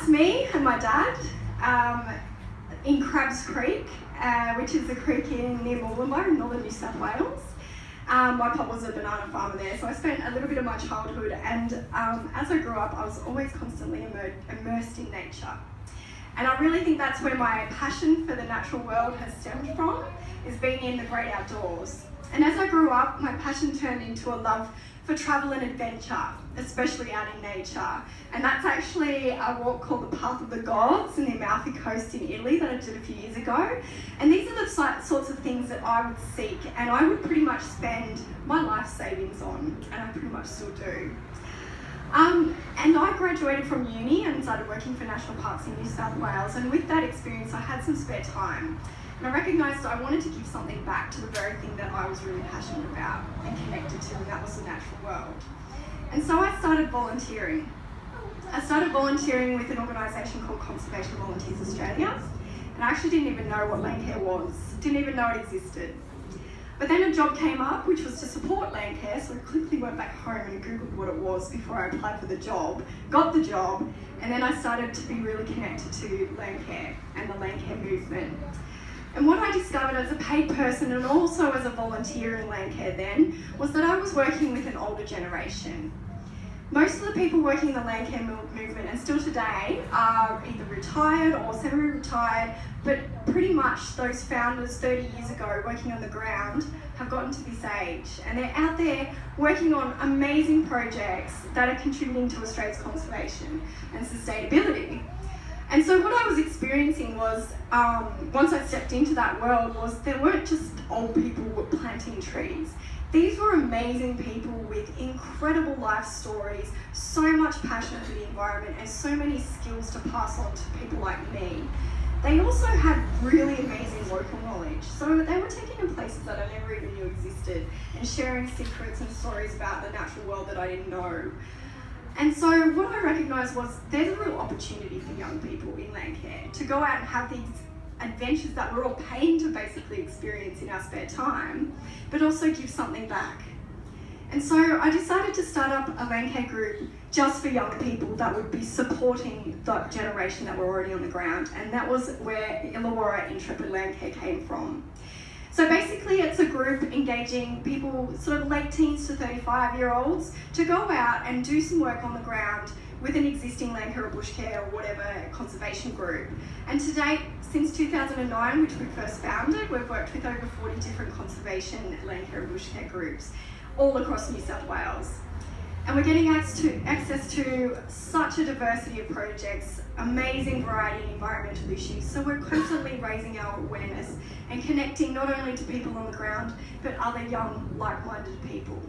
that's me and my dad in Crabs Creek, which is a creek near Moolumbar in northern New South Wales. My pop was a banana farmer there, so I spent a little bit of my childhood, and as I grew up I was always constantly immersed in nature. And I really think that's where my passion for the natural world has stemmed from, is being in the great outdoors. And as I grew up, my passion turned into a love for travel and adventure, especially out in nature. And that's actually a walk called the Path of the Gods in the Amalfi Coast in Italy that I did a few years ago. And these are the sorts of things that I would seek, and I would pretty much spend my life savings on, and I pretty much still do. And I graduated from uni and started working for national parks in New South Wales, and with that experience I had some spare time. And I recognised I wanted to give something back to the very thing that I was really passionate about and connected to, and that was the natural world. And so I started volunteering. I started volunteering with an organisation called Conservation Volunteers Australia, and I actually didn't even know what Landcare was, didn't even know it existed. But then a job came up which was to support Landcare, so I quickly went back home and Googled what it was before I applied for the job, got the job, and then I started to be really connected to Landcare and the Landcare movement. And what I discovered as a paid person and also as a volunteer in Landcare then was that I was working with an older generation. Most of the people working in the Landcare movement, and still today, are either retired or semi-retired, but pretty much those founders 30 years ago working on the ground have gotten to this age, and they're out there working on amazing projects that are contributing to Australia's conservation and sustainability. And so what I was experiencing was, once I stepped into that world, was there weren't just old people planting trees. These were amazing people with incredible life stories, so much passion for the environment, and so many skills to pass on to people like me. They also had really amazing local knowledge, so they were taken in places that I never even knew existed, and sharing secrets and stories about the natural world that I didn't know. And so what I recognised was there's a real opportunity for young people in Landcare to go out and have these adventures that we're all paying to basically experience in our spare time, but also give something back. And so I decided to start up a Landcare group just for young people that would be supporting the generation that were already on the ground, and that was where Illawarra Intrepid Landcare came from. So basically it's a group engaging people sort of late teens to 35-year-olds to go out and do some work on the ground with an existing Landcare or Bushcare or whatever conservation group. And to date, since 2009, which we first founded, we've worked with over 40 different conservation Landcare and Bushcare groups all across New South Wales. And we're getting access to such a diversity of projects, amazing variety in environmental issues, so we're constantly raising our awareness and connecting not only to people on the ground, but other young, like-minded people.